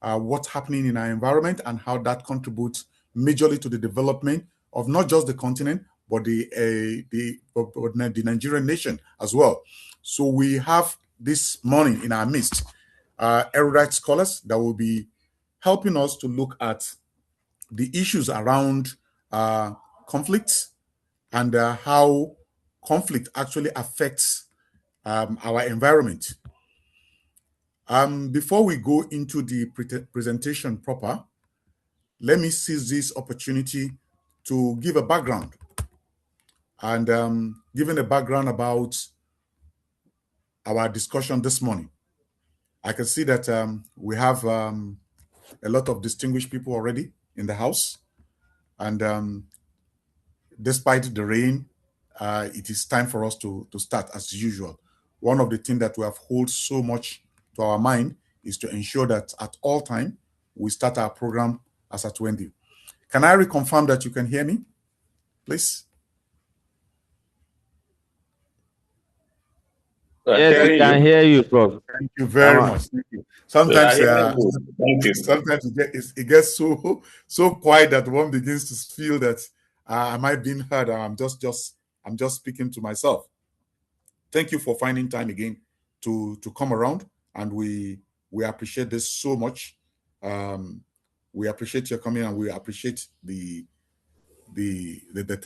what's happening in our environment and how that contributes majorly to the development of not just the continent, but the Nigerian nation as well. So we have this morning in our midst erudite scholars that will be helping us to look at the issues around conflicts and how conflict actually affects our environment. Before we go into the presentation proper, let me seize this opportunity to give a background. And giving a background about our discussion this morning, I can see that we have a lot of distinguished people already in the house. And despite the rain, it is time for us to start as usual. One of the things that we have hold so much to our mind is to ensure that at all time, we start our program as at Wendy. Can I reconfirm that you can hear me, please? Yes, we can hear you, Prof. Thank you very much. Thank you. Sometimes, Thank you. sometimes it gets so quiet that one begins to feel that am I being heard? I'm just speaking to myself. Thank you for finding time again to come around, and we appreciate this so much. We appreciate your coming, and we appreciate the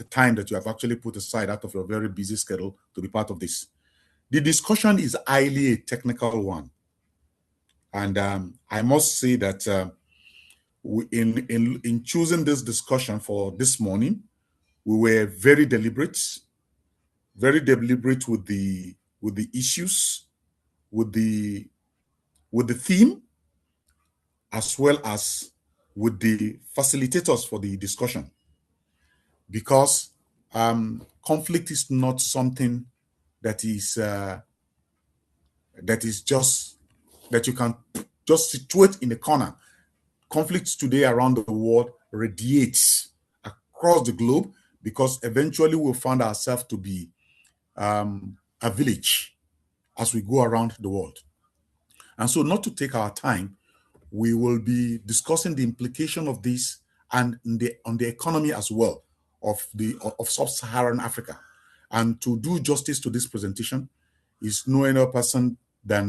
time that you have actually put aside out of your very busy schedule to be part of this. The discussion is highly a technical one, and I must say that in choosing this discussion for this morning, we were very deliberate with the issues, with the theme, as well as with the facilitators for the discussion, because conflict is not something that is just that you can just situate in a corner. Conflicts today around the world radiates across the globe, because eventually we'll find ourselves to be a village as we go around the world. And so, not to take our time, we will be discussing the implication of this and on the economy as well of Sub-Saharan Africa. And to do justice to this presentation is no other person than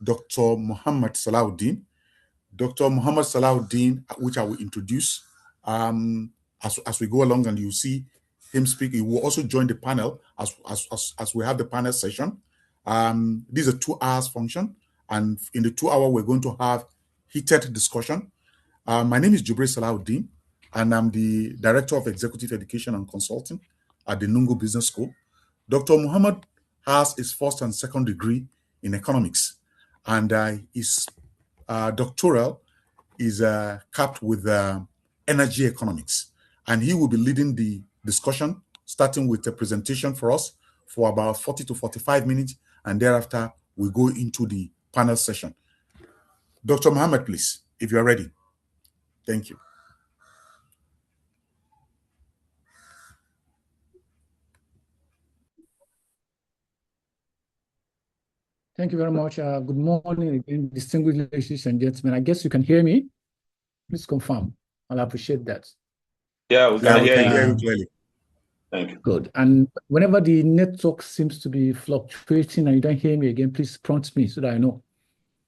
Dr. Muhammad Salahuddin. Dr. Muhammad Salahuddin, which I will introduce as we go along, and you see him speak. He will also join the panel as we have the panel session. This is a 2 hours function, and in the 2 hours, we're going to have heated discussion. My name is Jubril Salahuddin, and I'm the Director of Executive Education and Consulting at the Nungu Business School. Dr. Muhammad has his first and second degree in economics, and his doctoral is capped with energy economics. And he will be leading the discussion, starting with a presentation for us for about 40 to 45 minutes, and thereafter we go into the panel session. Dr. Muhammad, please, if you're ready. Thank you. Thank you very much. Good morning again, distinguished ladies and gentlemen. I guess you can hear me. Please confirm. I'll appreciate that. Yeah, we can hear you clearly. Thank you. Good. And whenever the network seems to be fluctuating and you don't hear me again, please prompt me so that I know,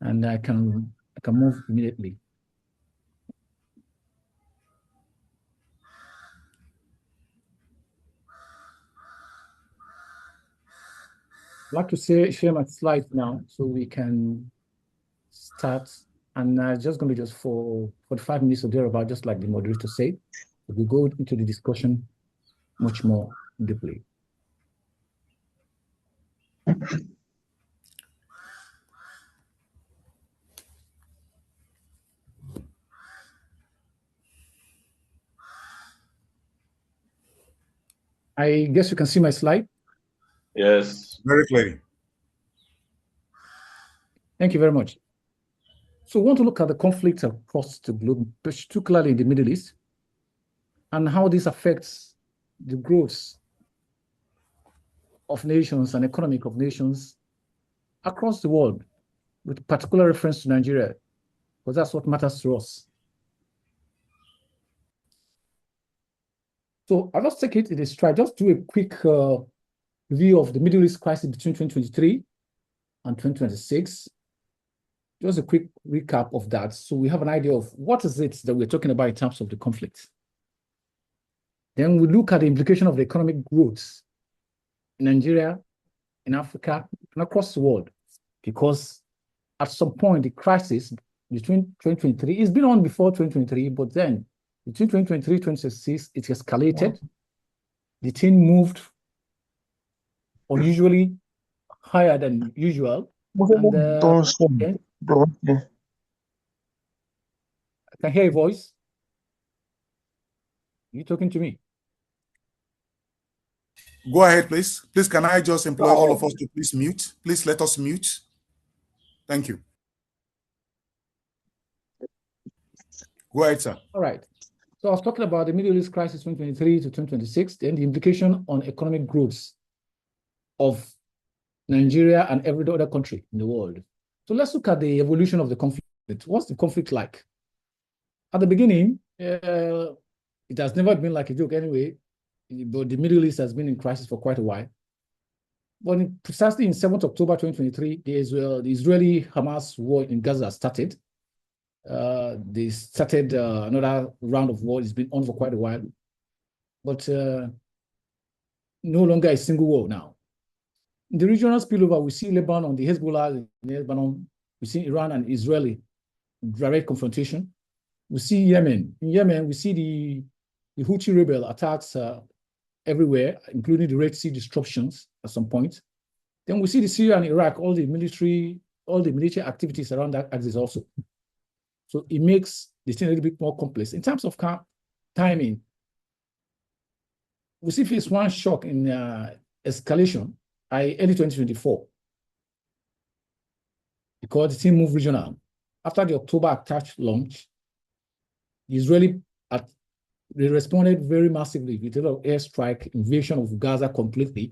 and I can move immediately. I'd like to share my slides now so we can start. And just going to be just for 45 minutes or thereabout, just like the moderator said. We go into the discussion much more deeply. I guess you can see my slide. Yes. Very clearly. Thank you very much. So we want to look at the conflicts across the globe, particularly in the Middle East, and how this affects the growth of nations and economic of nations across the world, with particular reference to Nigeria, because that's what matters to us. So I'll just take it in a stride, just do a quick review of the Middle East crisis between 2023 and 2026. Just a quick recap of that. So we have an idea of what is it that we're talking about in terms of the conflict. Then we look at the implication of the economic growth in Nigeria, in Africa, and across the world. Because at some point, the crisis between 2023, it's been on before 2023, but then between 2023 and 2026, it escalated. The thing moved unusually higher than usual. And okay. I can hear your voice. You talking to me? Go ahead, please. Please, can I just employ all of us to please mute? Please let us mute. Thank you. Go ahead, sir. All right. So I was talking about the Middle East crisis 2023 to 2026, and the implication on economic growth of Nigeria and every other country in the world. So let's look at the evolution of the conflict. What's the conflict like? At the beginning, it has never been like a joke anyway, but the Middle East has been in crisis for quite a while. But precisely in 7th October 2023, the Israeli-Hamas war in Gaza started. They started another round of war. It's been on for quite a while, but no longer a single war now. In the regional spillover, we see Lebanon, the Hezbollah in Lebanon. We see Iran and Israeli direct confrontation. We see Yemen. In Yemen, we see the Houthi rebel attacks everywhere, including the Red Sea disruptions at some point. Then we see the Syria and Iraq, all the military activities around that axis also. So it makes the thing a little bit more complex. In terms of timing, we see phase one shock in escalation by early 2024 because the thing moved regional. After the October attack launch, the Israeli they responded very massively with a lot of airstrike, invasion of Gaza completely.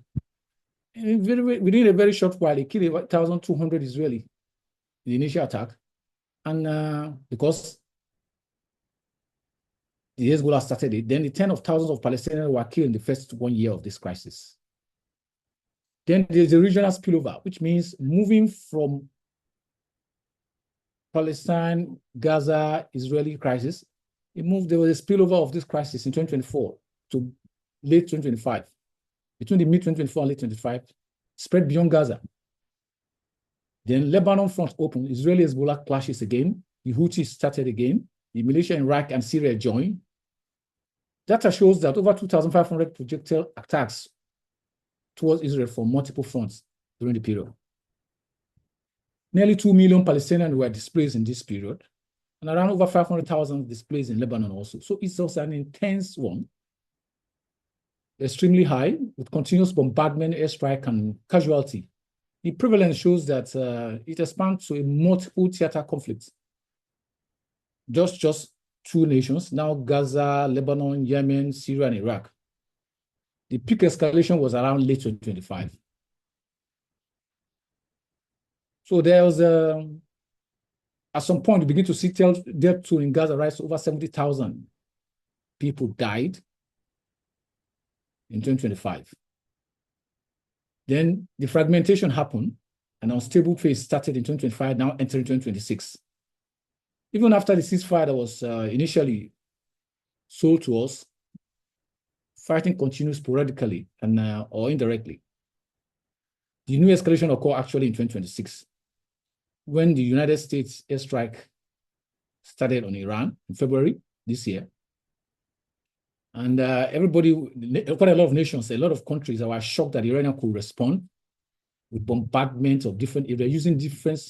And within a very short while, they killed 1,200 Israeli in the initial attack. And because the Hezbollah started it, then the tens of thousands of Palestinians were killed in the first 1 year of this crisis. Then there's a regional spillover, which means moving from Palestine, Gaza, Israeli crisis, there was a spillover of this crisis in 2024 to late 2025. Between the mid-2024 and late 2025, spread beyond Gaza. Then Lebanon front open, Israeli Hezbollah clashes again, the Houthis started again, the militia in Iraq and Syria joined. Data shows that over 2,500 projectile attacks towards Israel from multiple fronts during the period. Nearly 2 million Palestinians were displaced in this period, and around over 500,000 displaced in Lebanon also. So it's also an intense one, extremely high, with continuous bombardment, airstrike, and casualty. The prevalence shows that it expands to a multiple theater conflict. Just two nations, now Gaza, Lebanon, Yemen, Syria, and Iraq. The peak escalation was around late 2025. So there was, at some point, we begin to see death toll in Gaza rise to over 70,000 people died in 2025. Then the fragmentation happened, and unstable phase started in 2025, now entering 2026. Even after the ceasefire that was initially sold to us, fighting continues sporadically and or indirectly. The new escalation occurred actually in 2026, when the United States airstrike started on Iran in February this year. And everybody, quite a lot of nations, a lot of countries were shocked that Iran could respond with bombardment of different areas, using different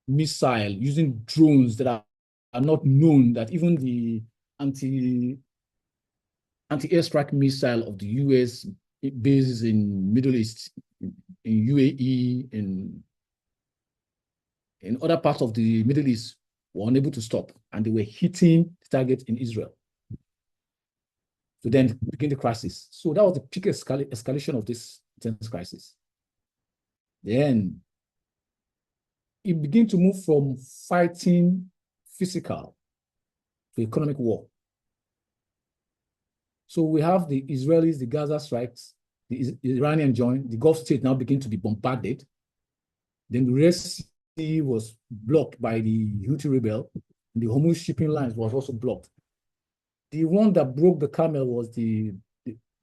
missiles, using drones that are not known, that even the anti-airstrike missile of the US bases in Middle East, in UAE, in other parts of the Middle East were unable to stop, and they were hitting targets in Israel. To then begin the crisis. So that was the peak escalation of this intense crisis. Then it began to move from fighting physical to economic war. So we have the Israelis, the Gaza strikes, the Iranian join, the Gulf state now begin to be bombarded. Then the Red Sea was blocked by the Houthi rebel. And the Hormuz shipping lines was also blocked. The one that broke the camel was the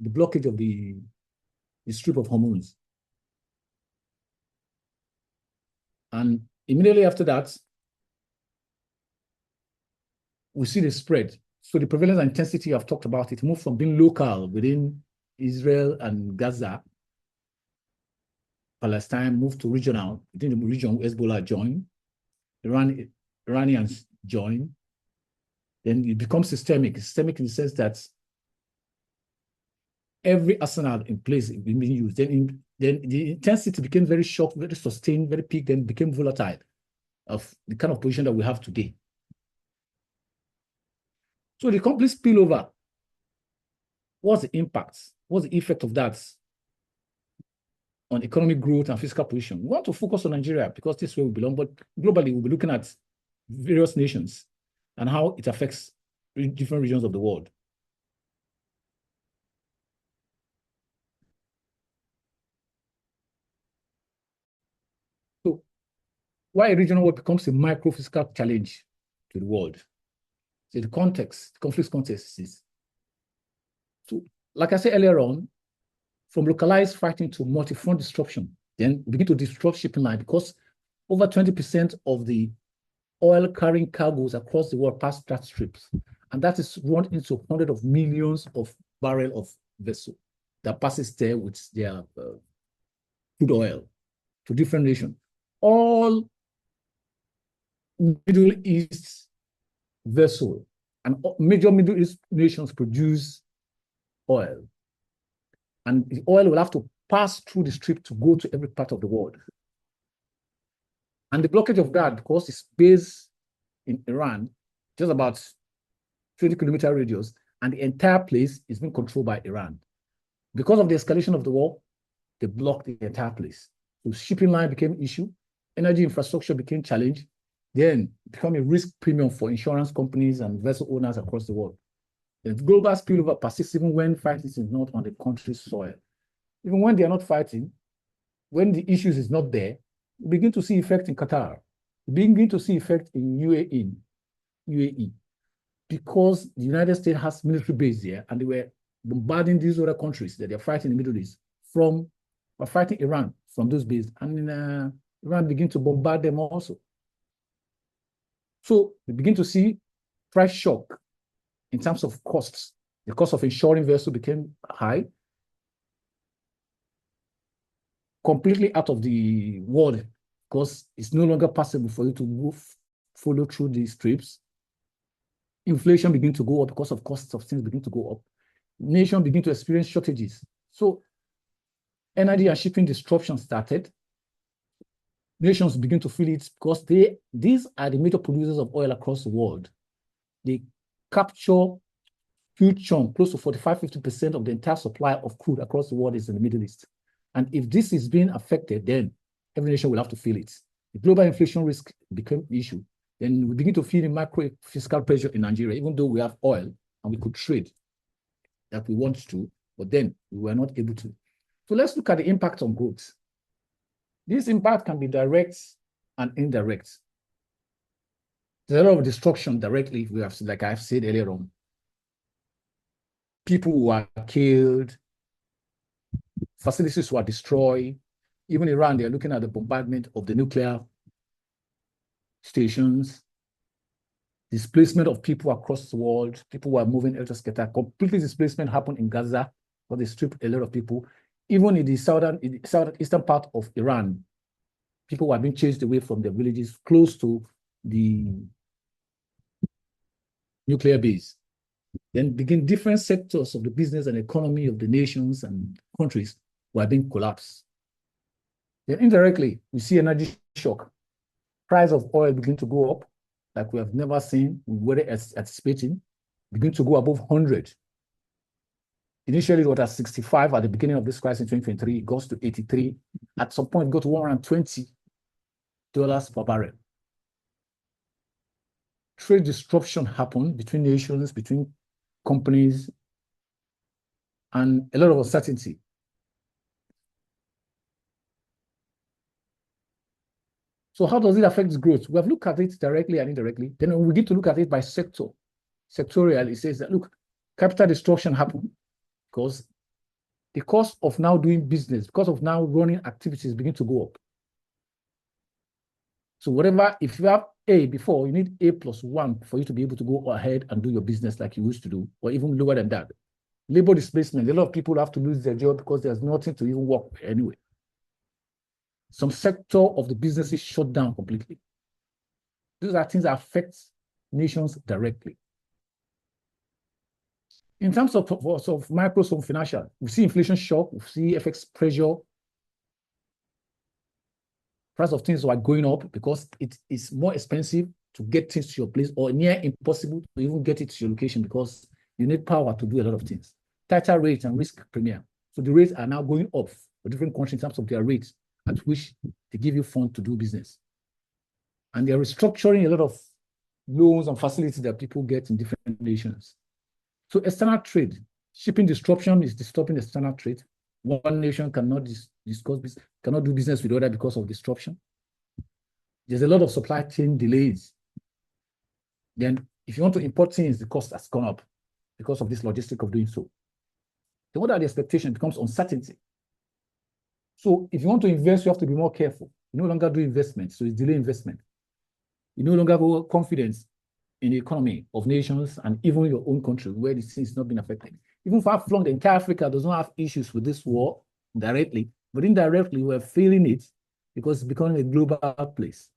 blockage of the Strait of Hormuz. And immediately after that, we see the spread. So the prevalence and intensity, I've talked about it, moved from being local within Israel and Gaza, Palestine, moved to regional. Within the region, Hezbollah joined, Iranians joined. Then it becomes systemic in the sense that every arsenal in place is being used. Then the intensity became very short, very sustained, very peak, then became volatile of the kind of position that we have today. So the complete spillover, what's the impact? What's the effect of that on economic growth and fiscal position? We want to focus on Nigeria because this is where we belong, but globally we'll be looking at various nations and how it affects different regions of the world. So why a regional war becomes a micro fiscal challenge to the world? So the context, the conflict context is, so like I said earlier on, from localized fighting to multi-front disruption, then we begin to disrupt shipping line because over 20% of the oil carrying cargoes across the world pass that strips. And that is run into hundreds of millions of barrels of vessel that passes there with their crude oil to different nations. All Middle East vessel and major Middle East nations produce oil. And the oil will have to pass through the strip to go to every part of the world. And the blockage of that, because it's based in Iran, just about 20-kilometer radius, and the entire place is being controlled by Iran. Because of the escalation of the war, they blocked the entire place. So shipping line became an issue, energy infrastructure became challenged, then it became a risk premium for insurance companies and vessel owners across the world. The global spillover persists even when fighting is not on the country's soil. Even when they are not fighting, when the issues is not there, we begin to see effect in Qatar. We begin to see effect in UAE, because the United States has military base there, and they were bombarding these other countries that they're fighting in the Middle East fighting Iran from those bases, and Iran begin to bombard them also. So we begin to see price shock in terms of costs. The cost of insuring vessels became high, completely out of the world, because it's no longer possible for you to follow through these strips. Inflation begin to go up because of costs of things begin to go up. Nations begin to experience shortages. So energy and shipping disruption started. Nations begin to feel it because these are the major producers of oil across the world. They capture huge chunk, close to 45-50% of the entire supply of crude across the world is in the Middle East. And if this is being affected, then every nation will have to feel it. The global inflation risk became an issue. Then we begin to feel the macro fiscal pressure in Nigeria, even though we have oil and we could trade that we want to, but then we were not able to. So let's look at the impact on growth. This impact can be direct and indirect. There's a lot of destruction directly, like I've said earlier on. People were killed, facilities were destroyed. Even Iran, they're looking at the bombardment of the nuclear stations, displacement of people across the world. People were moving elsewhere. Completely displacement happened in Gaza, where they stripped a lot of people. Even in the southeastern part of Iran, people were being chased away from their villages close to the nuclear base. Then begin different sectors of the business and economy of the nations and countries were being collapsed. Then indirectly, we see energy shock. Price of oil begin to go up like we have never seen, we were anticipating, begin to go above 100. Initially, it was at 65 at the beginning of this crisis in 2023. It goes to 83. At some point, it got to 120. per barrel. Trade disruption happened between nations, between companies, and a lot of uncertainty. So how does it affect growth? We have looked at it directly and indirectly. Then we need to look at it by sector. Sectorial, it says that, look, capital destruction happened because the cost of now doing business, because of now running activities begin to go up. So whatever, if you have A before, you need A plus 1 for you to be able to go ahead and do your business like you used to do, or even lower than that. Labor displacement, a lot of people have to lose their job because there's nothing to even work anyway. Some sector of the business is shut down completely. These are things that affect nations directly. In terms of micro, some financial, we see inflation shock, we see FX pressure. Price of things are going up because it is more expensive to get things to your place, or near impossible to even get it to your location because you need power to do a lot of things. Tighter rates and risk premium. So the rates are now going up for different countries in terms of their rates at which they give you funds to do business. And they're restructuring a lot of loans and facilities that people get in different nations. So external trade, shipping disruption is disturbing external trade. One nation cannot cannot do business with the other because of disruption. There's a lot of supply chain delays. Then if you want to import things, the cost has gone up because of this logistic of doing so. Then what are the expectations? It becomes uncertainty. So if you want to invest, you have to be more careful. You no longer do investment, so it's delay investment. You no longer have confidence in the economy of nations and even your own country where the thing is not being affected. Even far flung, the entire Africa does not have issues with this war directly, but indirectly we're feeling it because it's becoming a global place,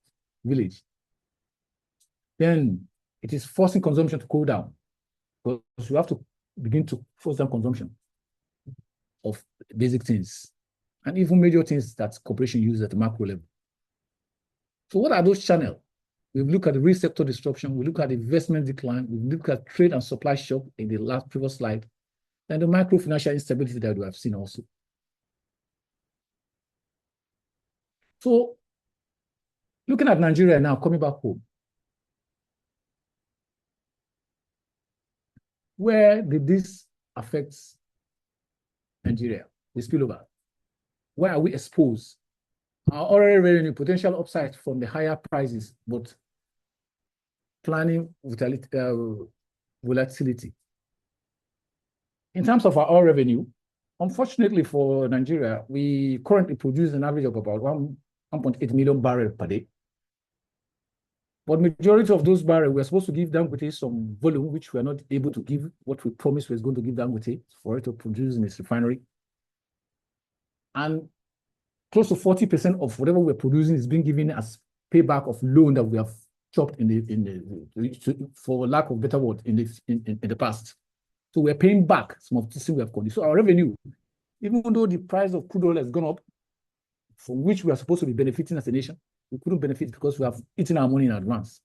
village. Then it is forcing consumption to cool down because you have to begin to force down consumption of basic things and even major things that corporation use at the macro level. So what are those channels? We look at the real sector disruption, we look at investment decline, we look at trade and supply shock in the last previous slide, and the micro financial instability that we have seen also. So looking at Nigeria now, coming back home, where did this affect Nigeria, the spillover? Where are we exposed? Our oil revenue potential upside from the higher prices, but planning volatility. In terms of our oil revenue, unfortunately for Nigeria, we currently produce an average of about 1.8 million barrels per day. But majority of those barrels, we're supposed to give Dangote some volume, which we're not able to give what we promised we was going to give Dangote for it to produce in its refinery. And close to 40% of whatever we're producing is being given as payback of loan that we have chopped for lack of better word, in the past. So we're paying back some of the things we have collected. So our revenue, even though the price of crude oil has gone up, from which we are supposed to be benefiting as a nation, we couldn't benefit because we have eaten our money in advance.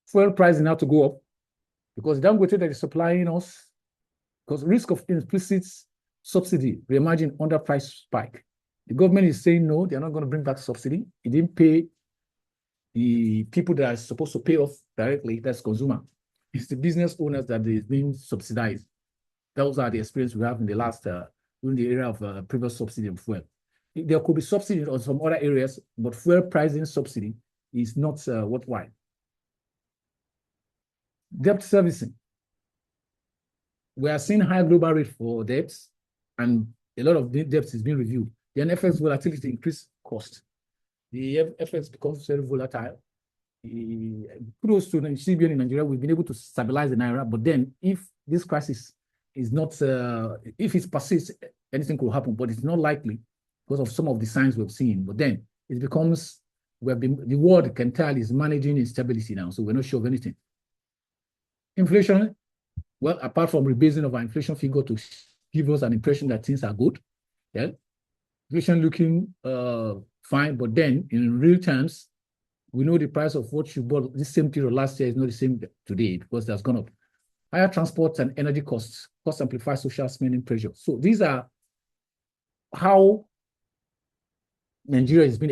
Fuel prices now to go up because Dangote that is supplying us, because risk of implicit subsidy, reimagine under price spike. The government is saying no, they're not going to bring back subsidy. It didn't pay the people that are supposed to pay off directly, that's consumer. It's the business owners that is being subsidized. Those are the experience we have in the last, during the era of previous subsidy of fuel. There could be subsidy on some other areas, but fuel pricing subsidy is not worthwhile. Debt servicing. We are seeing high global rate for debts, and a lot of debts is being reviewed. The FX volatility increase cost. The FX becomes very volatile. Kudos to the CBN in Nigeria, we've been able to stabilize the Naira, but then if this crisis is not, if it persists, anything could happen, but it's not likely because of some of the signs we've seen. But then it becomes, the world can tell is managing instability now, so we're not sure of anything. Inflation, well, apart from rebasing of our inflation figure to give us an impression that things are good, yeah, inflation looking fine, but then in real terms, we know the price of what you bought this same period last year is not the same today because that's gone up. Higher transport and energy costs, cost amplify social spending pressure. So these are how Nigeria has been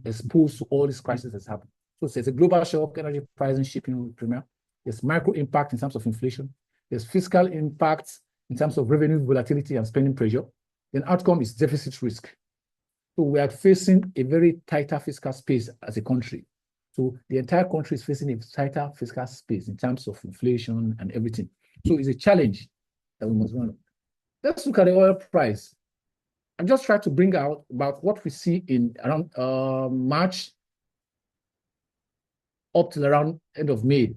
exposed to all these crises that's happened. So there's a global shock, energy pricing, shipping premium. There's micro impact in terms of inflation. There's fiscal impact in terms of revenue volatility and spending pressure. Then outcome is deficit risk. So we are facing a very tighter fiscal space as a country. So the entire country is facing a tighter fiscal space in terms of inflation and everything. So it's a challenge that we must run. Let's look at the oil price. I just tried to bring out about what we see in around March up till around end of May,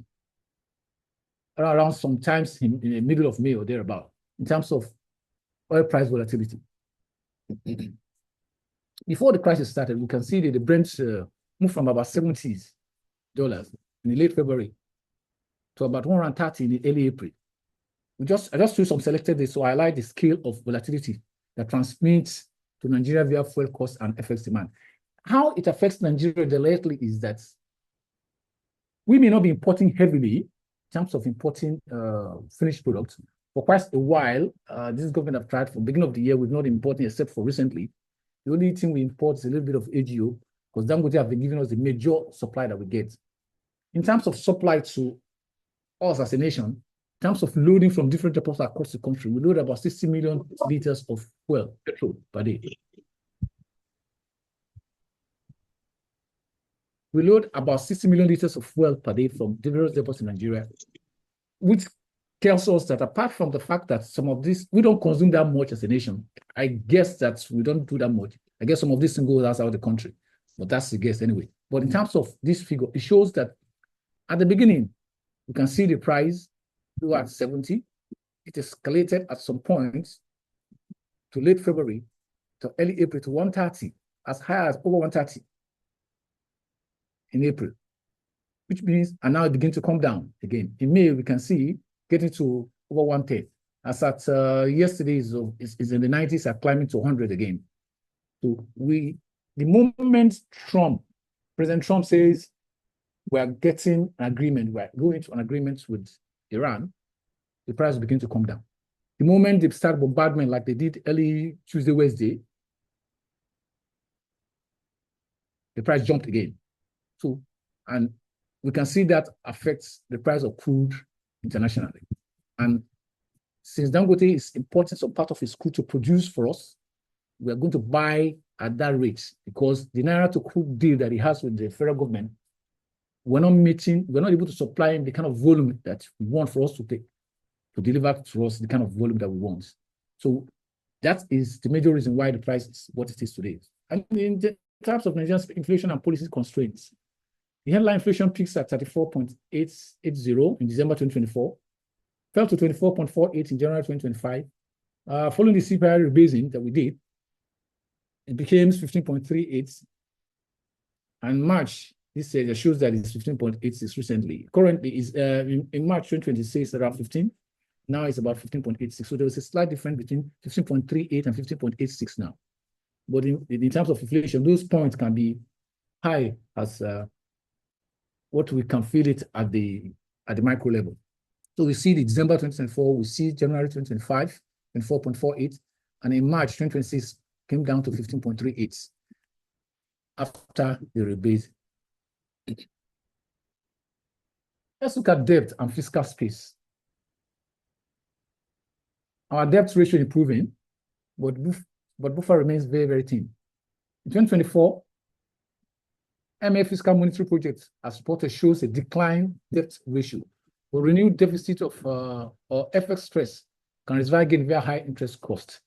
around sometimes in the middle of May or thereabout, in terms of oil price volatility. Before the crisis started, we can see that the Brent moved from about $70 in the late February to about 130 in the early April. I just choose some selected days, so I highlight the scale of volatility that transmits to Nigeria via fuel costs and FX demand. How it affects Nigeria directly is that we may not be importing heavily in terms of importing finished products. For quite a while, this government have tried from the beginning of the year, we've not imported except for recently. The only thing we import is a little bit of AGO because Dangote have been giving us the major supply that we get. In terms of supply to us as a nation, in terms of loading from different depots across the country, we load about 60 million liters of fuel, petrol per day. We load about 60 million liters of fuel per day from various depots in Nigeria, which tells us that apart from the fact that some of this, we don't consume that much as a nation. I guess that we don't do that much. I guess some of this thing goes outside the country, but that's the guess anyway. But in terms of this figure, it shows that at the beginning, you can see the price at 70. It escalated at some point to late February, to early April to 130, as high as over 130 in April, which means, and now it begins to come down again. In May, we can see getting to over 110. As at yesterday is in the 90s, are climbing to 100 again. So the moment President Trump says we are getting an agreement, we're going to an agreement with Iran, the price will begin to come down. The moment they start bombardment like they did early Tuesday, Wednesday, the price jumped again. So, and we can see that affects the price of crude internationally. And since Dangote is importing some part of his crude to produce for us, we are going to buy at that rate because the naira to crude deal that he has with the federal government, we're not able to supply him the kind of volume that we want for us to take, to deliver to us the kind of volume that we want. So that is the major reason why the price is what it is today. And in terms of Nigeria's inflation and policy constraints, the headline inflation peaks at 34.880 in December 2024, fell to 24.48 in January 2025. Following the CPI rebasing that we did, it became 15.38. And March, this shows that it's 15.86 recently. Currently, is in March 2026, around 15. Now it's about 15.86. So there was a slight difference between 15.38 and 15.86 now. But in terms of inflation, those points can be high as what we can feel it at the micro level. So we see the December 2024, we see January 2025, 24.48, and in March 2026 came down to 15.38 after the rebate. Let's look at debt and fiscal space. Our debt ratio improving, but buffer remains very, very thin. In 2024, MA fiscal monetary project, as reported, shows a decline debt ratio. A renewed deficit of or FX stress can result again via high interest cost.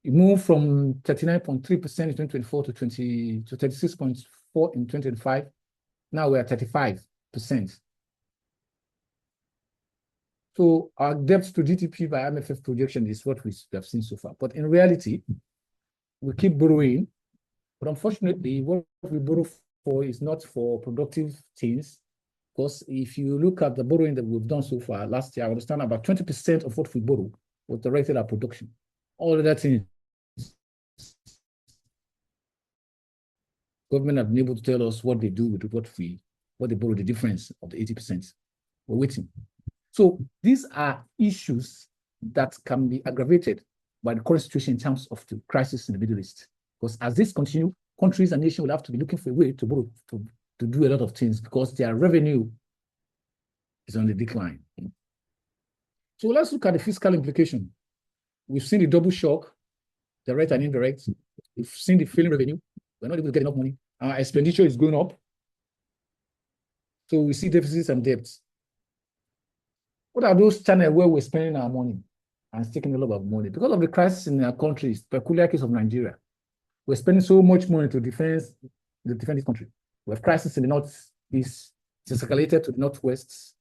It moved from 39.3% in 2024 to 36.4% in 2025. Now we're at 35%. So our debt to GDP by IMF projection is what we have seen so far. But in reality, we keep borrowing. But unfortunately, what we borrow for is not for productive things. Because if you look at the borrowing that we've done so far, last year, I understand about 20% of what we borrow was directed at production. All of that things, government have been able to tell us what they do with what they borrow, the difference of the 80%. We're waiting. So these are issues that can be aggravated by the current situation in terms of the crisis in the Middle East. Because as this continues, countries and nations will have to be looking for a way to borrow to do a lot of things because their revenue is on the decline. So let's look at the fiscal implication. We've seen the double shock, direct and indirect. We've seen the failing revenue. We're not able to get enough money. Our expenditure is going up. So we see deficits and debts. What are those channels where we're spending our money and taking a lot of money? Because of the crisis in our countries, peculiar case of Nigeria, we're spending so much money to defend this country. We have crisis in the northeast, it's escalated to the northwest.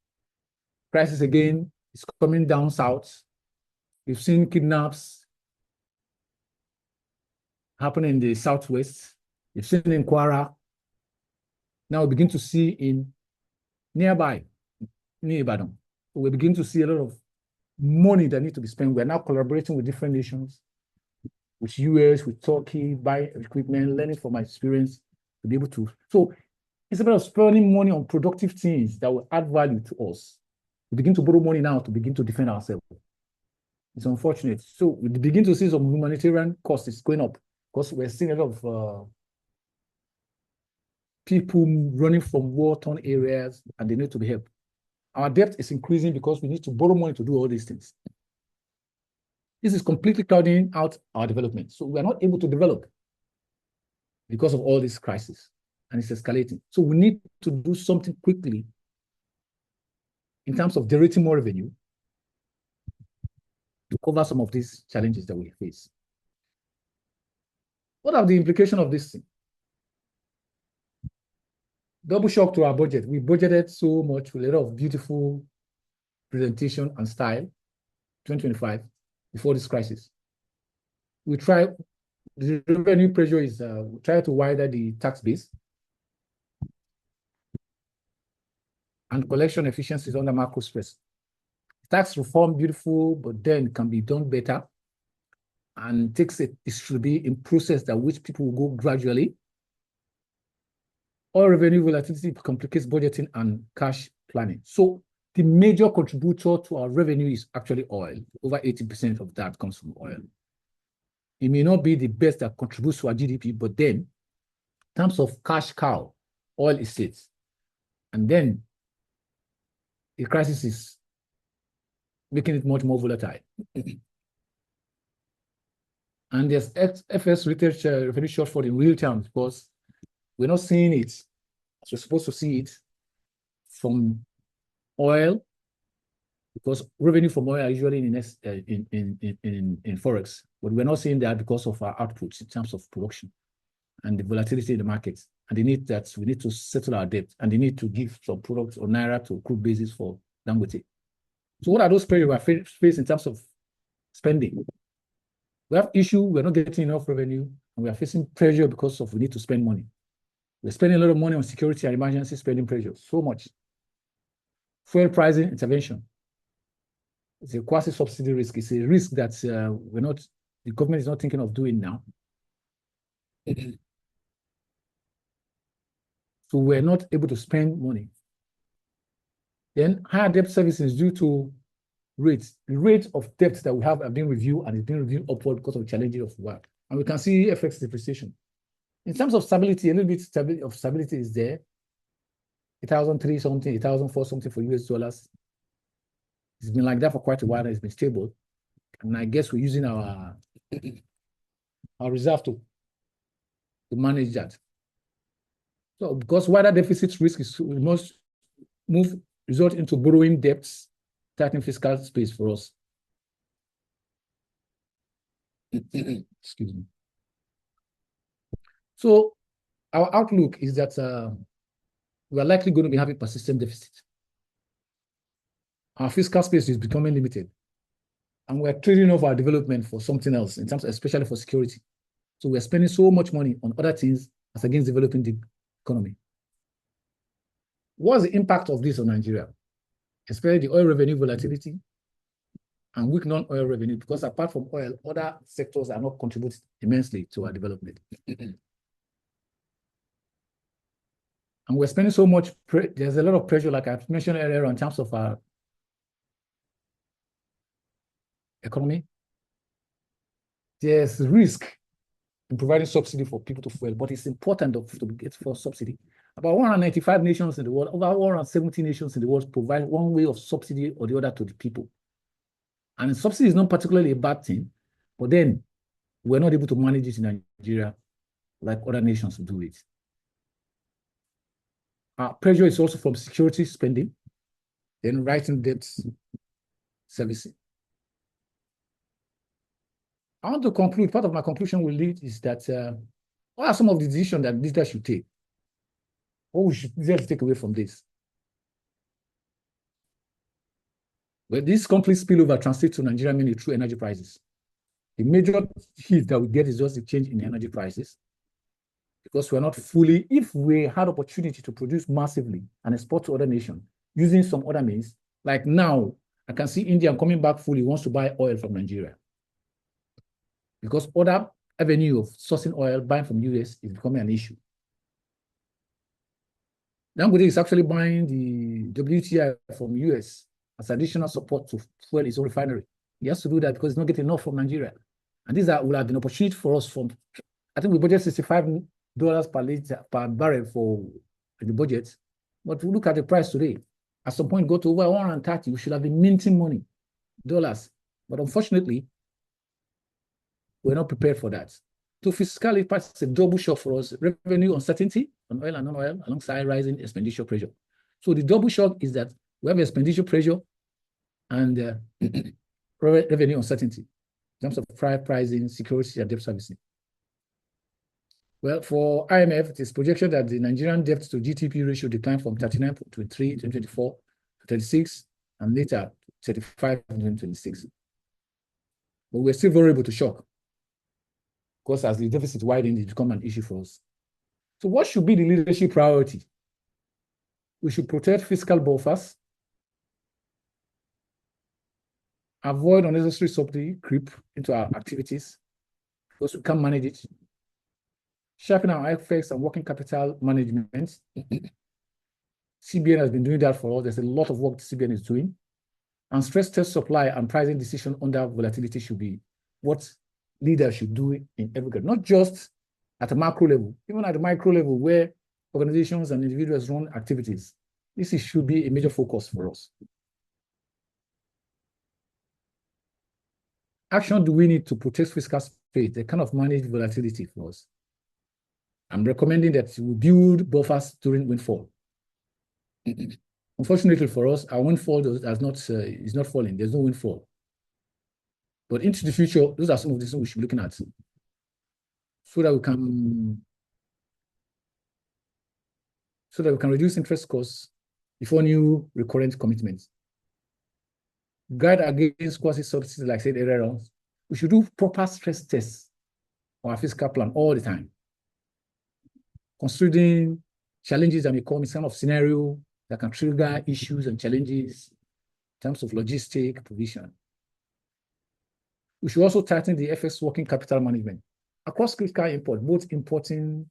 Crisis again is coming down south. We've seen kidnaps happen in the southwest. We've seen in Kwara. Now we begin to see in nearby, near Ibadan. We begin to see a lot of money that needs to be spent. We're now collaborating with different nations, with US, with Turkey, buy equipment, learning from my experience to be able to. So it's about spending money on productive things that will add value to us. We begin to borrow money now to begin to defend ourselves. It's unfortunate. So we begin to see some humanitarian costs going up because we're seeing a lot of people running from war-torn areas and they need to be helped. Our debt is increasing because we need to borrow money to do all these things. This is completely crowding out our development. So we are not able to develop because of all this crisis, and it's escalating. So we need to do something quickly in terms of generating more revenue to cover some of these challenges that we face. What are the implications of this thing? Double shock to our budget. We budgeted so much with a lot of beautiful presentation and style, 2025, before this crisis. We try, the revenue pressure is, we try to widen the tax base. And collection efficiency is under macro stress. Tax reform, beautiful, but then it can be done better. And it should be in process that which people will go gradually. Oil revenue volatility complicates budgeting and cash planning. So the major contributor to our revenue is actually oil. Over 80% of that comes from oil. It may not be the best that contributes to our GDP, but then in terms of cash cow, oil is it. And then the crisis is making it much more volatile. And there's FS research revenue shortfall in real terms because we're not seeing it as we're supposed to see it from oil, because revenue from oil are usually in forex, but we're not seeing that because of our outputs in terms of production and the volatility in the markets. And the need that we need to settle our debt, and the need to give some products or naira to crude basis for Dangote. So what are those pressures we face in terms of spending? We have issue, we're not getting enough revenue, and we are facing pressure because of we need to spend money. We're spending a lot of money on security and emergency spending pressure, so much. Fuel pricing intervention. It's a quasi-subsidy risk. It's a risk that the government is not thinking of doing now. So we're not able to spend money. Then higher debt services due to rates. The rate of debt that we have been reviewed, and it's been reviewed upward because of the challenges of work. And we can see FX depreciation. In terms of stability, a little bit of stability is there. 1,003 something, 1,004 something for US dollars. It's been like that for quite a while, and it's been stable. And I guess we're using our reserve to manage that. So because wider deficit risk is, we must result into borrowing debts, tightening fiscal space for us. Excuse me. So our outlook is that we are likely going to be having persistent deficit. Our fiscal space is becoming limited, and we're trading off our development for something else, in terms, especially for security. So we're spending so much money on other things as against developing the economy. What's the impact of this on Nigeria? Especially the oil revenue volatility and weak non-oil revenue, because apart from oil, other sectors are not contributing immensely to our development. And we're spending so much, there's a lot of pressure, like I mentioned earlier, in terms of our economy. There's risk in providing subsidy for people to fuel, but it's important to get for subsidy. About 195 nations in the world, over 170 nations in the world provide one way of subsidy or the other to the people. And subsidy is not particularly a bad thing, but then we're not able to manage it in Nigeria like other nations do it. Pressure is also from security spending, then writing debt servicing. I want to conclude, part of my conclusion will lead is that what are some of the decisions that leaders should take? What should leaders take away from this? Well, this complete spillover translates to Nigeria mainly through energy prices. The major hit that we get is just the change in energy prices, because we're not fully, if we had opportunity to produce massively and export to other nations using some other means, like now, I can see India coming back fully, wants to buy oil from Nigeria. Because other avenue of sourcing oil, buying from US, is becoming an issue. Dangote is actually buying the WTI from US as additional support to fuel his own refinery. He has to do that because he's not getting enough from Nigeria. And these will have been an opportunity for us from, I think we budget $65 per barrel for the budget. But we look at the price today. At some point, go to over 130, we should have been minting money, dollars. But unfortunately, we're not prepared for that. So fiscally, it's a double shock for us. Revenue uncertainty on oil and non-oil, alongside rising expenditure pressure. So the double shock is that we have expenditure pressure and revenue uncertainty in terms of pricing, security, and debt servicing. Well, for IMF, it is projection that the Nigerian debt to GDP ratio declined from 39.3 in 2024 to 36, and later 35 in 2026. But we're still vulnerable to shock, because as the deficit widens, it becomes an issue for us. So what should be the leadership priority? We should protect fiscal buffers, avoid unnecessary subsidy creep into our activities, because we can't manage it. Sharpen our FX and working capital management. CBN has been doing that for us. There's a lot of work the CBN is doing. And stress test supply and pricing decision under volatility should be what leaders should do in every grade, not just at a macro level, even at the micro level where organizations and individuals run activities. This should be a major focus for us. Action do we need to protect fiscal space, they kind of manage volatility for us? I'm recommending that we build buffers during windfall. Unfortunately for us, our windfall is not falling. There's no windfall. But into the future, those are some of the things we should be looking at, so that we can reduce interest costs before new recurrent commitments. Guide against quasi-subsidies, like I said earlier on. We should do proper stress tests on our fiscal plan all the time, considering challenges that may come in some of scenario that can trigger issues and challenges in terms of logistic provision. We should also tighten the FX working capital management across critical import, both importing,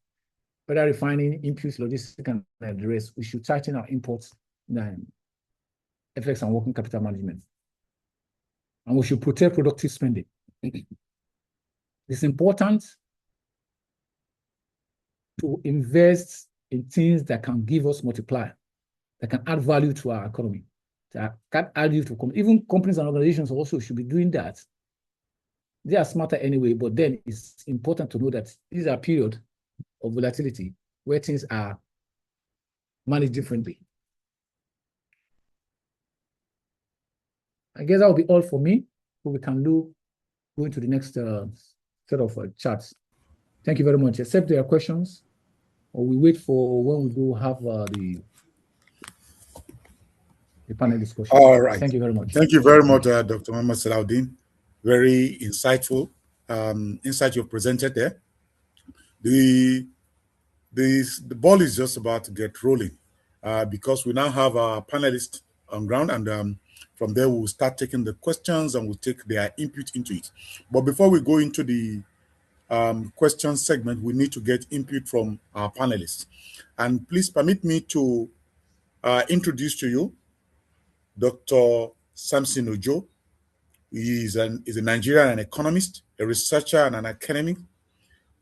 whether refining, inputs, logistics, and the rest. We should tighten our imports, FX and working capital management. And we should protect productive spending. It's important to invest in things that can give us multiplier, that can add value to our economy, that can add value to even companies and organizations also should be doing that. They are smarter anyway, but then it's important to know that these are periods of volatility where things are managed differently. I guess that will be all for me. So we can go into the next set of charts. Thank you very much. Except there are questions, or we wait for when we do have the panel discussion. All right. Thank you very much. Thank you very much, Dr. Muhammad Salahuddin. Very insightful insight you've presented there. The ball is just about to get rolling because we now have our panelists on ground, and from there we'll start taking the questions and we'll take their input into it. But before we go into the question segment, we need to get input from our panelists. And please permit me to introduce to you Dr. Samson Ojo. He is a Nigerian economist, a researcher, and an academic.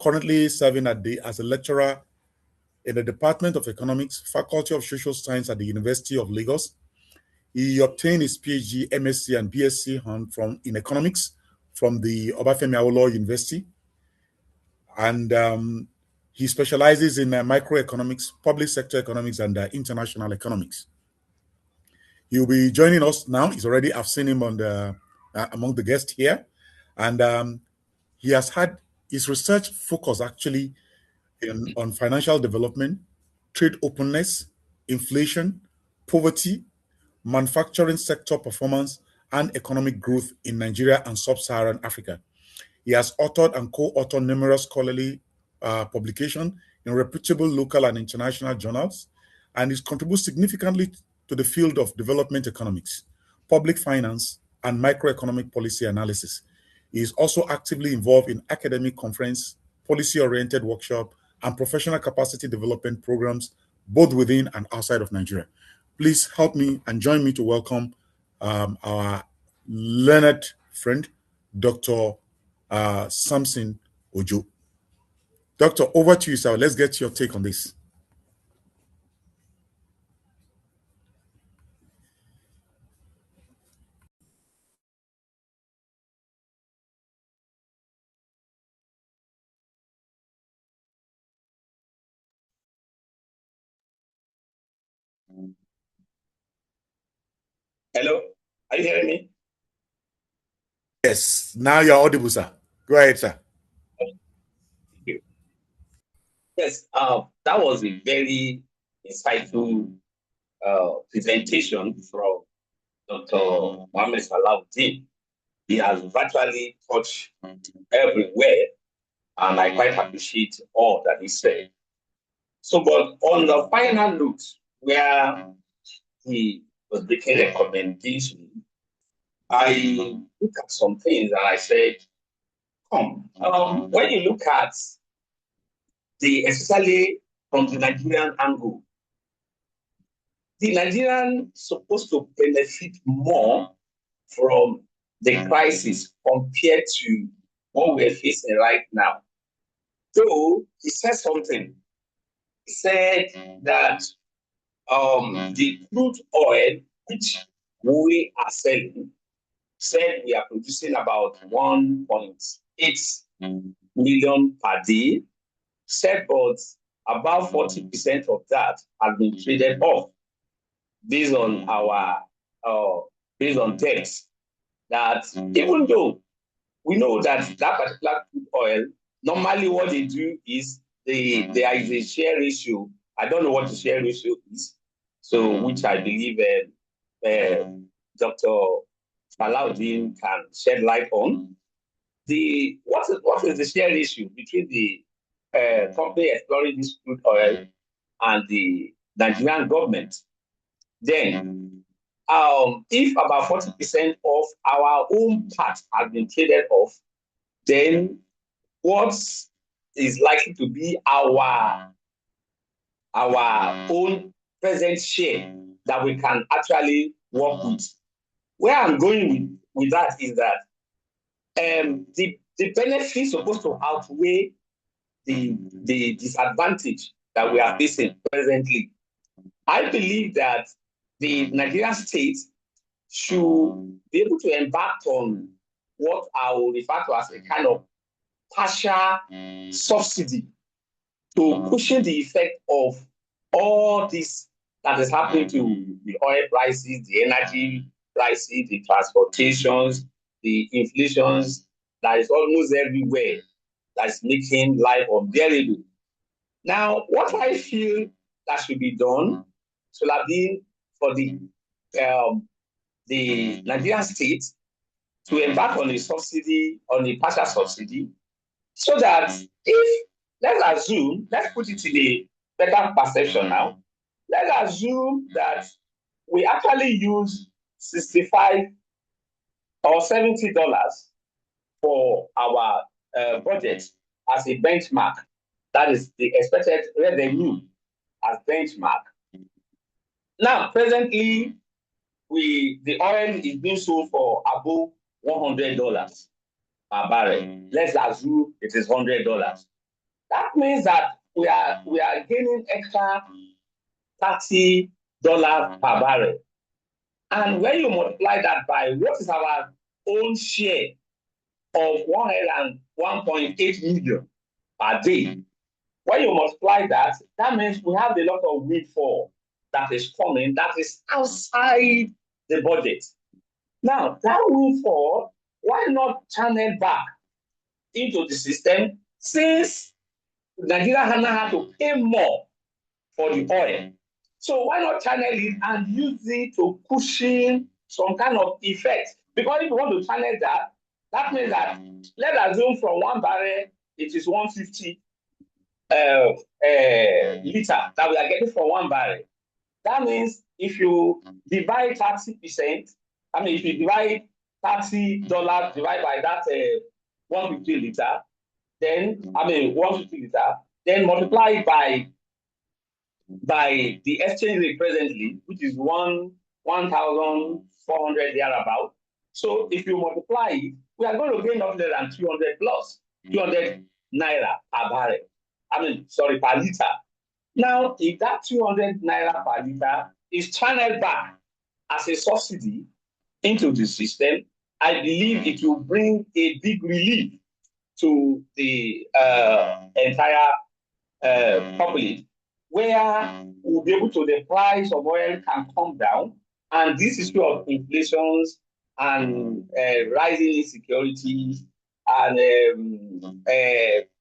currently serving as a lecturer in the Department of Economics, Faculty of Social Science at the University of Lagos. He obtained his PhD, MSc, and BSc in economics from the Obafemi Awolowo University. And he specializes in microeconomics, public sector economics, and international economics. He'll be joining us now. I've seen him on among the guests here. And he has had his research focus actually on financial development, trade openness, inflation, poverty, manufacturing sector performance, and economic growth in Nigeria and Sub-Saharan Africa. He has authored and co-authored numerous scholarly publications in reputable local and international journals, and he contributes significantly to the field of development economics, public finance, and microeconomic policy analysis. He is also actively involved in academic conference, policy-oriented workshop, and professional capacity development programs, both within and outside of Nigeria. Please help me and join me to welcome our learned friend, Dr. Samson Ojo. Doctor, over to you, sir. Let's get your take on this. Hello, are you hearing me? Yes, now you're audible, sir. Go ahead, sir. Thank you. Yes, that was a very insightful presentation from Dr. Mohammed Salahuddin. He has virtually touched everywhere, and I quite appreciate all that he said. So, but on the final note, where he was making a recommendation, I look at some things and I said, when you look at especially from the Nigerian angle, the Nigerian supposed to benefit more from the crisis compared to what we're facing right now. So he said something. He said that the crude oil, which we are selling, said we are producing about 1.8 million per day, said but about 40% of that has been traded off based on our based on debts. That even though we know that particular crude oil, normally what they do is there is a share ratio. I don't know what the share ratio is, so which I believe Dr. Salahuddin can shed light on. What is the share ratio between the company exploring this crude oil and the Nigerian government? Then, if about 40% of our own part has been traded off, then what is likely to be our own present share that we can actually work with? Where I'm going with that is that the benefits supposed to outweigh the disadvantage that we are facing presently. I believe that the Nigerian state should be able to embark on what I will refer to as a kind of partial subsidy to cushion the effect of all this that is happening to the oil prices, the energy prices, the transportations, the inflations that is almost everywhere, that's making life unbearable. Now, what I feel that should be done should have been for the Nigerian state to embark on a subsidy, on a partial subsidy, so that if, let's put it in a better perception now, let's assume that we actually use $65 or $70 for our budget as a benchmark. That is the expected revenue as benchmark. Now, presently, the oil is being sold for above $100 per barrel. Let's assume it is $100. That means that we are gaining extra $30 per barrel. And when you multiply that by what is our own share of 101.8 million per day, when you multiply that, that means we have a lot of windfall that is coming that is outside the budget. Now, that windfall, why not channel back into the system since Nigeria had to pay more for the oil? So why not channel it and use it to cushion some kind of effect? Because if you want to channel that, that means that let's assume from 1 barrel it is 150 liter that we are getting from 1 barrel. That means if you divide 30%, I mean if you divide $30 divided by that 150 liter, then 150 liter, then multiply it by the exchange rate presently, which is 1,400 thereabout. So if you multiply it, we are going to gain up than 200 plus 200 naira per barrel. Per liter. Now, if that 200 naira per liter is channeled back as a subsidy into the system, I believe it will bring a big relief to the entire populace, where we'll be able to, the price of oil can come down, and this issue of inflations and rising insecurity and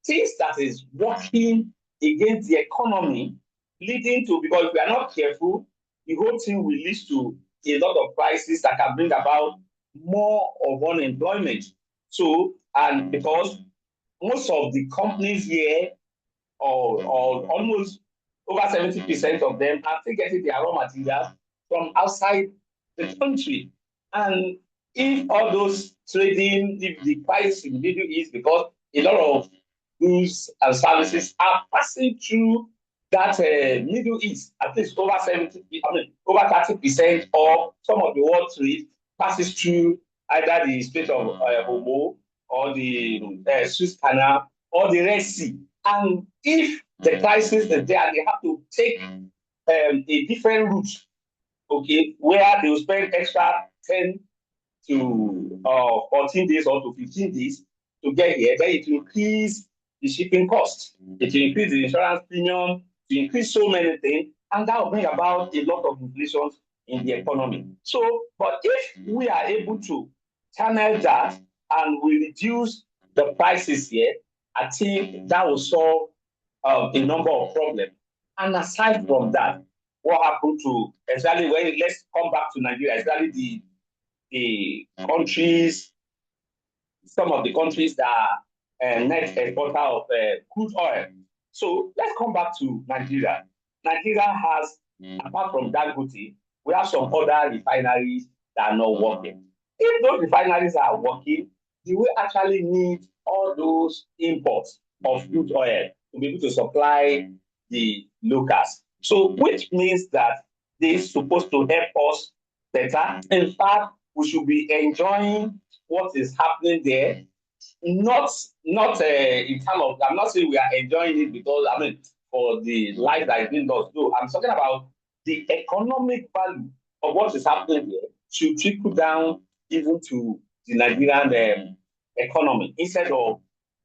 things that is working against the economy, leading to, because if we are not careful, the whole thing will lead to a lot of crises that can bring about more of unemployment. So, and because most of the companies here, or almost over 70% of them, are still getting their raw materials from outside the country. And if all those trading, if the price in the Middle East, because a lot of goods and services are passing through that Middle East, at least over 30%, or some of the world trade passes through either the Strait of Hormuz or the Suez Canal or the Red Sea. And if the crisis is there, they have to take a different route, okay, where they will spend extra 10 to 14 days or to 15 days to get here, then it will increase the shipping cost. It will increase the insurance premium, to increase so many things, and that will bring about a lot of inflation in the economy. So, but if we are able to channel that and we reduce the prices here, I think that will solve a number of problems. And aside from that, what happened to, especially when, let's come back to Nigeria, especially the countries, some of the countries that are net exporter of crude oil. So let's come back to Nigeria. Nigeria has, apart from Dangote, we have some other refineries that are not working. If those refineries are working, do we actually need all those imports of crude oil to be able to supply the locals? So, which means that this is supposed to help us better. In fact, we should be enjoying what is happening there. Not in terms of, I'm not saying we are enjoying it because, for the life that is being lost. No, I'm talking about the economic value of what is happening here should trickle down even to the Nigerian economy instead of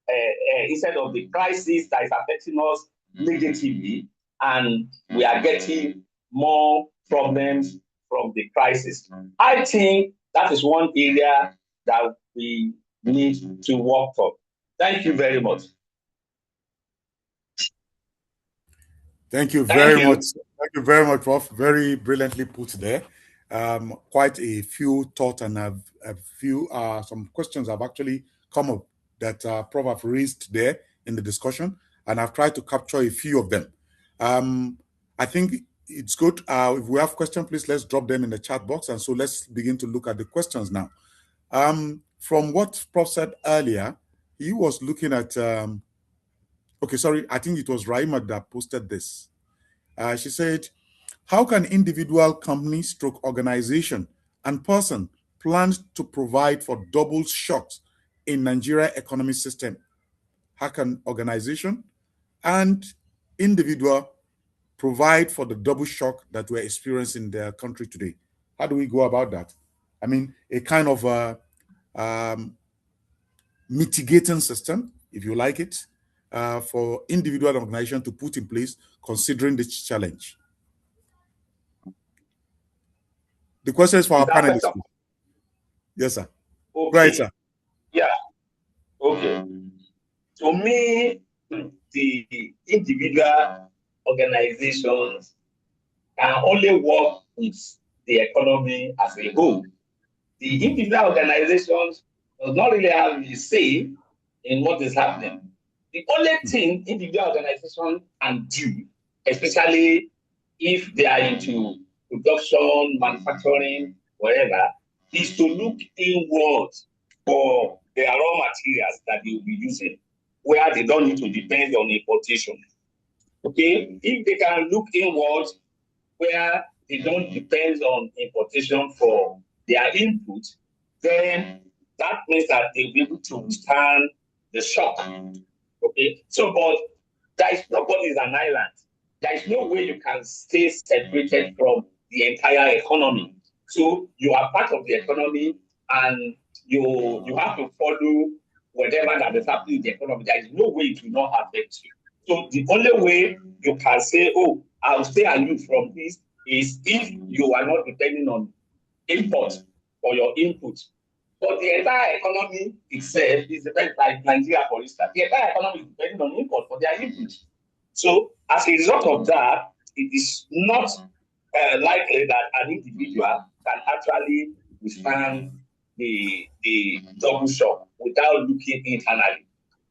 the crisis that is affecting us negatively, and we are getting more problems from the crisis. I think that is one area that we need to work on. Thank you very much. Thank you very much. Thank you very much, Prof. Very brilliantly put there. Quite a few thoughts and a few some questions have actually come up that Prof have raised there in the discussion, and I've tried to capture a few of them. I think it's good. If we have questions, please let's drop them in the chat box. And so let's begin to look at the questions now. From what Prof said earlier, he was looking at okay, sorry, I think it was Raima that posted this. She said, how can individual company, stroke organization, and person plan to provide for double shocks in Nigeria economic system? How can organization, and individual provide for the double shock that we're experiencing in their country today? How do we go about that? I mean, a kind of mitigating system, if you like it, for individual organization to put in place considering this challenge. The question is for our panelists. Yes, sir. Okay. Go ahead, sir. Yeah. Okay. To me, the individual organizations can only work with the economy as a whole. The individual organizations does not really have a say in what is happening. The only thing individual organizations can do, especially if they are into production, manufacturing, whatever, is to look inward for the raw materials that they will be using, where they don't need to depend on importation. Okay, if they can look inward where they don't depend on importation for their input, then that means that they'll be able to withstand the shock. Okay, so but nobody is an island. There is no way you can stay separated from the entire economy. So you are part of the economy, and you have to follow whatever that is happening in the economy. There is no way it will not affect you. So the only way you can say, oh, I'll stay aloof from this is if you are not depending on import for your input. But the entire economy itself is dependent, like Nigeria, for instance. The entire economy is depending on import for their input. So as a result of that, it is not likely that an individual can actually withstand the double shock without looking internally,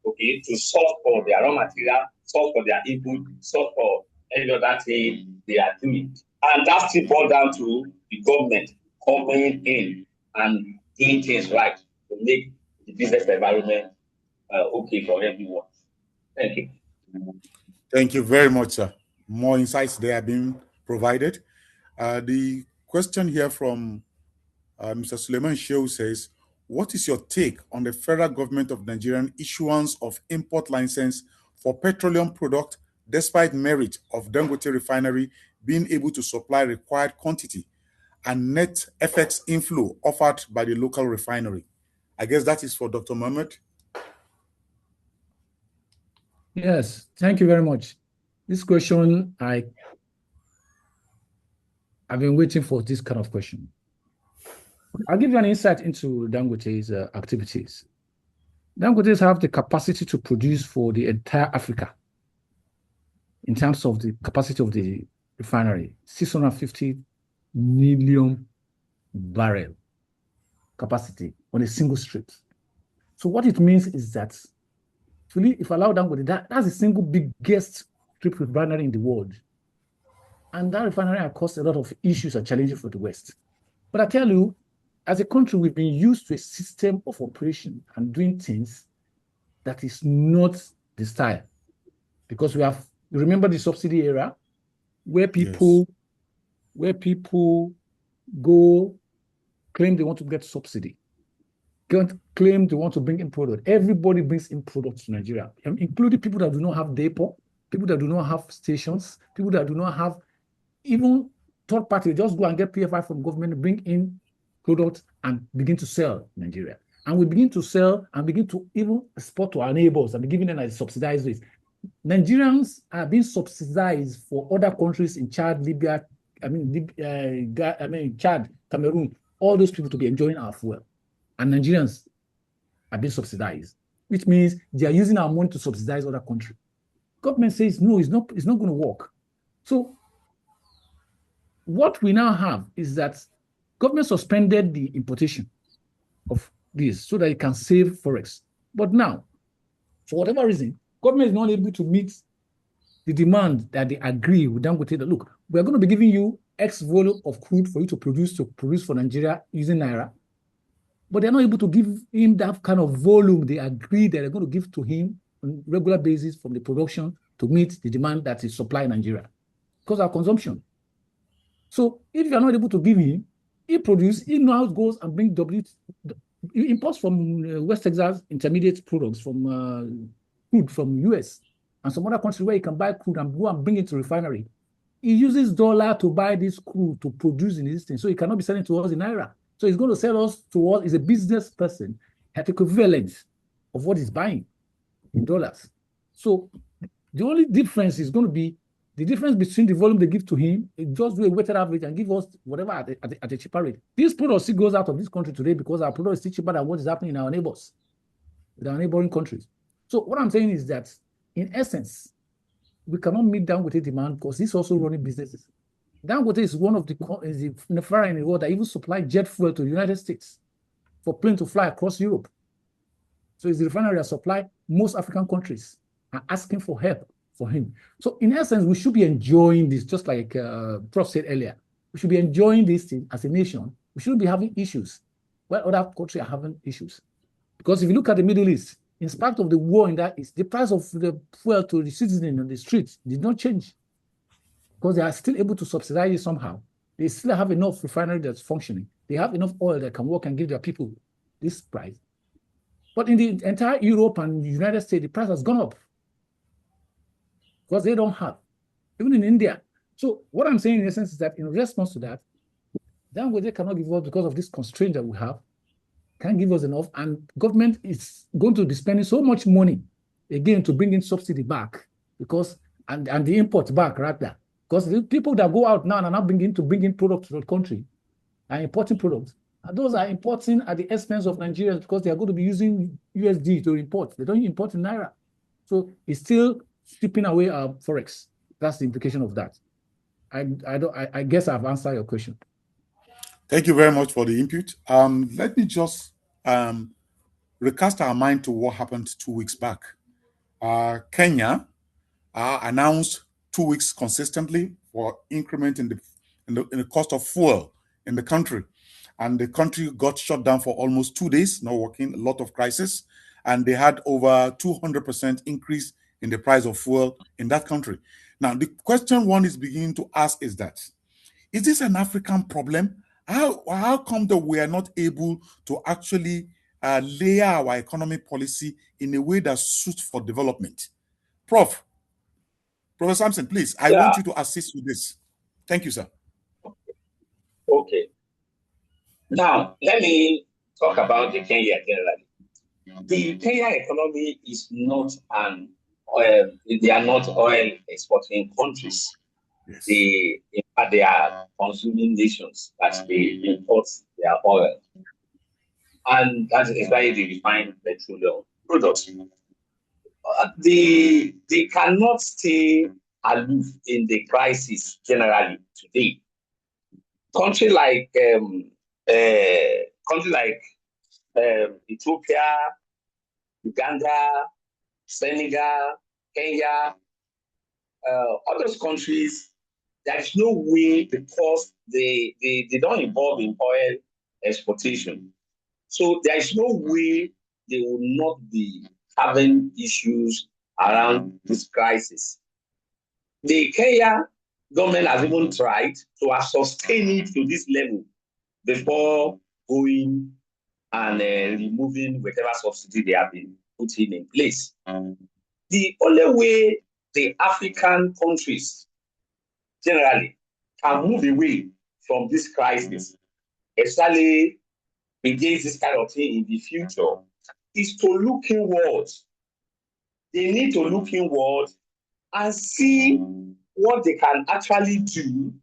okay, to source for their raw material, source for their input, source for any other thing they are doing. And that still boils down to the government coming in and doing things right to make the business environment okay for everyone. Thank you. Thank you very much, sir. More insights there are being provided. The question here from Mr. Suleiman Shehu says, what is your take on the federal government of Nigerian issuance of import license for petroleum product despite merit of Dangote refinery being able to supply required quantity and net FX inflow offered by the local refinery? I guess that is for Dr. Mohammed. Yes, thank you very much. This question, I've been waiting for this kind of question. I'll give you an insight into Dangote's activities. Dangote's have the capacity to produce for the entire Africa in terms of the capacity of the refinery, 650 million barrel capacity on a single street. So what it means is that if I allow Dangote, that's the single biggest strip refinery in the world. And that refinery has caused a lot of issues and challenges for the West. But I tell you, as a country, we've been used to a system of operation and doing things that is not the style. Because you remember the subsidy era where people go claim they want to get subsidy, claim they want to bring in product. Everybody brings in products to Nigeria, including people that do not have depot, people that do not have stations, people that do not have even third party. Just go and get PFI from government, bring in products and begin to sell in Nigeria. And we begin to sell and begin to even export to our neighbors and be giving them a subsidized rates. Nigerians are being subsidized for other countries in Chad, Libya, Chad, Cameroon, all those people to be enjoying our fuel. And Nigerians are being subsidized, which means they are using our money to subsidize other countries. Government says, no, it's not going to work. So what we now have is that government suspended the importation of this so that it can save forex. But now, for whatever reason, government is not able to meet the demand that they agree with Dangote that, look, we're going to be giving you X volume of crude for you to produce for Nigeria using Naira. But they're not able to give him that kind of volume they agree that they're going to give to him on a regular basis from the production to meet the demand that is supplied in Nigeria because of our consumption. So if you're not able to give him, he now goes and brings he imports from West Texas intermediate products from food from US and some other countries where you can buy crude and go and bring it to refinery. He uses dollar to buy this crude to produce in this thing. So he cannot be selling to us in Naira. So he's going to sell us to us. He's a business person at equivalent of what he's buying in dollars. So the only difference is going to be the difference between the volume they give to him. Just do a weighted average and give us whatever at a cheaper rate. This product still goes out of this country today because our product is still cheaper than what is happening in our neighbors, in our neighboring countries. So what I'm saying is that, in essence, we cannot meet Dangote demand because he's also running businesses. Dangote is one of the refinery in the world that even supply jet fuel to the United States for plane to fly across Europe. So it's the refinery that supply most African countries are asking for help for him. So in essence, we should be enjoying this, just like Prof said earlier. We should be enjoying this thing as a nation. We shouldn't be having issues where other countries are having issues. Because if you look at the Middle East, in spite of the war in that East, the price of the fuel to the citizen on the streets did not change because they are still able to subsidize it somehow. They still have enough refinery that's functioning. They have enough oil that can work and give their people this price. But in the entire Europe and the United States, the price has gone up because they don't have, even in India. So what I'm saying in essence is that in response to that, Dangote cannot give us because of this constraint that we have, can't give us enough, and government is going to be spending so much money again to bring in subsidy back because and the import back rather, because the people that go out now and are not bringing in products to the country are importing products, and those are importing at the expense of Nigerians because they are going to be using USD to import. They don't import in Naira, so it's still stripping away our forex. That's the implication of that. I guess I've answered your question. Thank you very much for the input. Let me just recast our mind to what happened 2 weeks back. Kenya announced 2 weeks consistently for increment in the cost of fuel in the country, and the country got shut down for almost 2 days, not working, a lot of crisis, and they had over 200% increase in the price of fuel in that country. Now, the question one is beginning to ask is that, is this an African problem? How come that we are not able to actually layer our economic policy in a way that suits for development? Professor Sampson, please, I want you to assist with this. Thank you, sir. Okay. Now, let me talk about the Kenya generally. The Kenya economy is not an oil, they are not oil exporting countries. Yes. In fact, they are consuming nations that they import their oil. And that is why they refine petroleum products. They cannot stay aloof in the crisis generally today. Country like Ethiopia, Uganda, Senegal, Kenya, all those countries, there's no way because they don't involve in oil exportation. So there's no way they will not be having issues around this crisis. The Kenya government has even tried to sustain it to this level before going and removing whatever subsidy they have been putting in place. The only way the African countries generally can move away from this crisis, especially against this kind of thing in the future, is to look inward. They need to look inward and see what they can actually do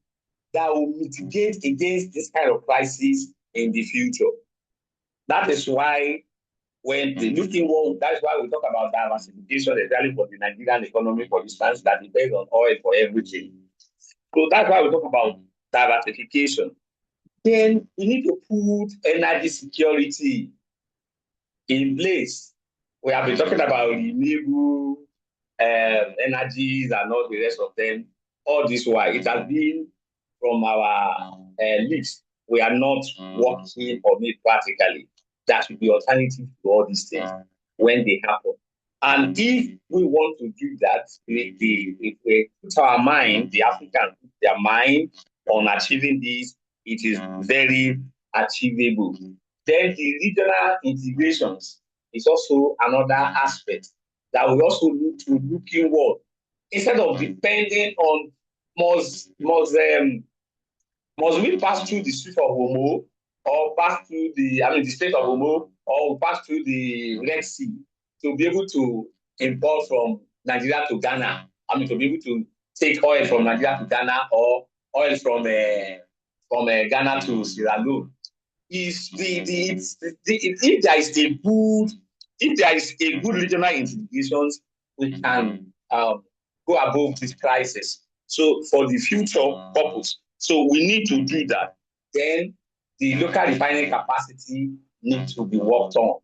that will mitigate against this kind of crisis in the future. That is why when they look inward, that's why we talk about diversification, especially for the Nigerian economy, for instance, that depends on oil for everything. So that's why we talk about diversification. Then we need to put energy security in place. We have been talking about renewable energies and all the rest of them. All this while it has been from our lips. We are not working on it practically. That should be alternative to all these things when they happen. And if we want to do that, if we put our mind, the Africans put their mind on achieving this, it is very achievable. Then the regional integrations is also another aspect that we also need to look inward instead of depending on must we pass through the Strait of Hormuz or pass through the Strait of Hormuz or we pass through the Red Sea to be able to import from Nigeria to Ghana? To be able to take oil from Nigeria to Ghana or oil from Ghana to Sierra Leone. If there is a good regional integration, we can go above this crisis. So for the future purpose, so we need to do that. Then the local refining capacity needs to be worked on.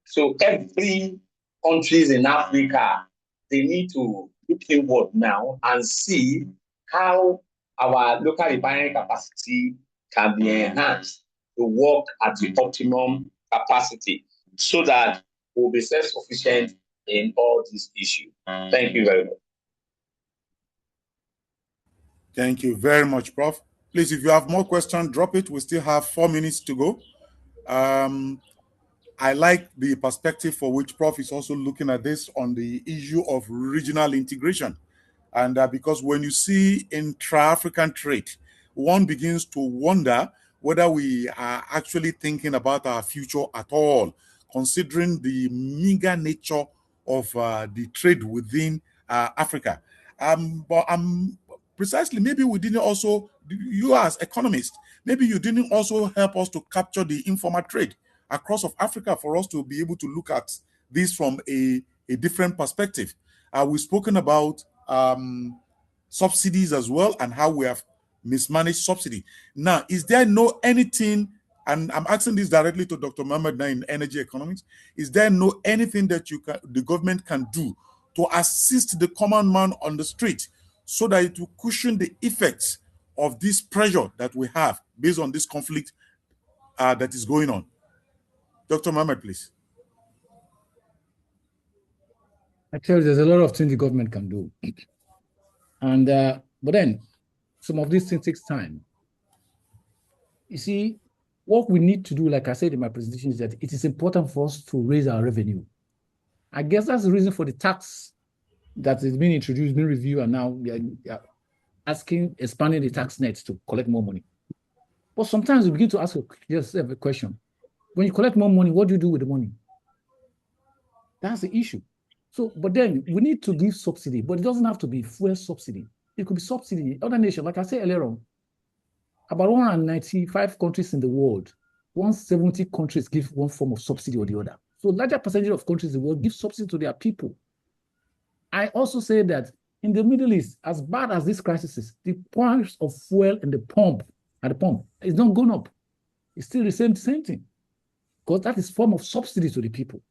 So every countries in Africa, they need to look inward now and see how our local refining capacity can be enhanced to work at the optimum capacity so that we'll be self-sufficient in all these issues. Thank you very much. Thank you very much, Prof. Please, if you have more questions, drop it. We still have 4 minutes to go. I like the perspective for which Prof is also looking at this on the issue of regional integration. And because when you see intra-African trade, one begins to wonder whether we are actually thinking about our future at all, considering the meager nature of the trade within Africa. But precisely, maybe we didn't also, you as economists, maybe you didn't also help us to capture the informal trade across of Africa for us to be able to look at this from a different perspective. We've spoken about subsidies as well and how we have mismanaged subsidy. Now, is there anything, and I'm asking this directly to Dr. Mohammed now in energy economics, is there anything that the government can do to assist the common man on the street so that it will cushion the effects of this pressure that we have based on this conflict that is going on? Dr. Mohammed, please. Actually, there's a lot of things the government can do. And but then some of these things takes time. You see, what we need to do, like I said in my presentation, is that it is important for us to raise our revenue. I guess that's the reason for the tax that is being introduced, being reviewed, and now we are expanding the tax nets to collect more money. But sometimes we begin to ask yourself a question. When you collect more money, what do you do with the money? That's the issue. So, but then we need to give subsidy, but it doesn't have to be fuel subsidy. It could be subsidy in other nations. Like I said earlier on, about 195 countries in the world, 170 countries give one form of subsidy or the other. So larger percentage of countries in the world give subsidy to their people. I also say that in the Middle East, as bad as this crisis is, the price of fuel at the pump is not going up. It's still the same thing. Because that is form of subsidy to the people.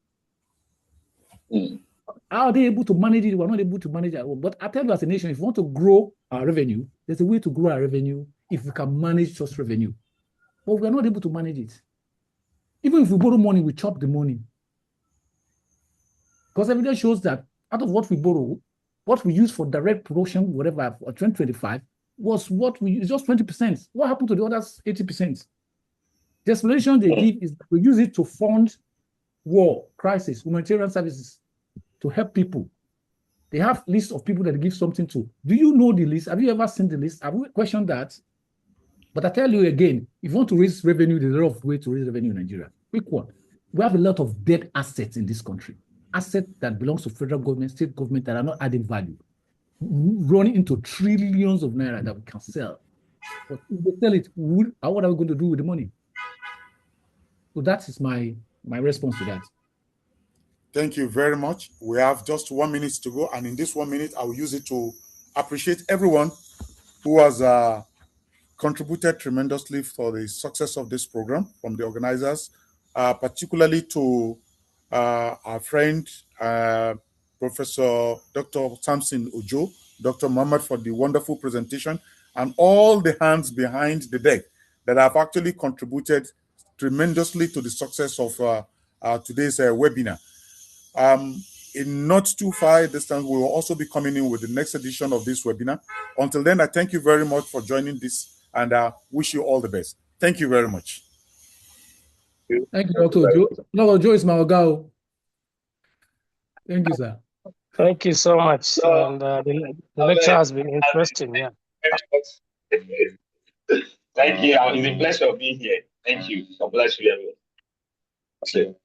Are they able to manage it? We're not able to manage it. But I tell you, as a nation, if we want to grow our revenue, there's a way to grow our revenue if we can manage just revenue. But we're not able to manage it. Even if we borrow money, we chop the money. Because evidence shows that out of what we borrow, what we use for direct production, whatever, for 2025, was what we use, just 20%. What happened to the others 80%? The explanation they give is that we use it to fund war, crisis, humanitarian services, to help people. They have lists of people that they give something to. Do you know the list? Have you ever seen the list? Have we questioned that? But I tell you again, if you want to raise revenue, there's a lot of ways to raise revenue in Nigeria. Quick one. We have a lot of dead assets in this country. Assets that belongs to federal government, state government that are not adding value, running into trillions of naira that we can sell. But if they sell it, what are we going to do with the money? So that is my response to that. Thank you very much. We have just 1 minute to go, and in this 1 minute, I will use it to appreciate everyone who has contributed tremendously for the success of this program from the organizers, particularly to our friend, Professor Dr. Samson Ojo, Dr. Mohammed for the wonderful presentation, and all the hands behind the deck that have actually contributed tremendously to the success of today's webinar. In not too far distance, we will also be coming in with the next edition of this webinar. Until then, I thank you very much for joining this, and wish you all the best. Thank you very much. Thank you, Dr. Ojo. No, Ojo is my Ogao. Thank you, sir. Thank you so much. And the lecture has been interesting. Yeah. Thank you. It's a pleasure being here. Thank you. God bless you, everyone.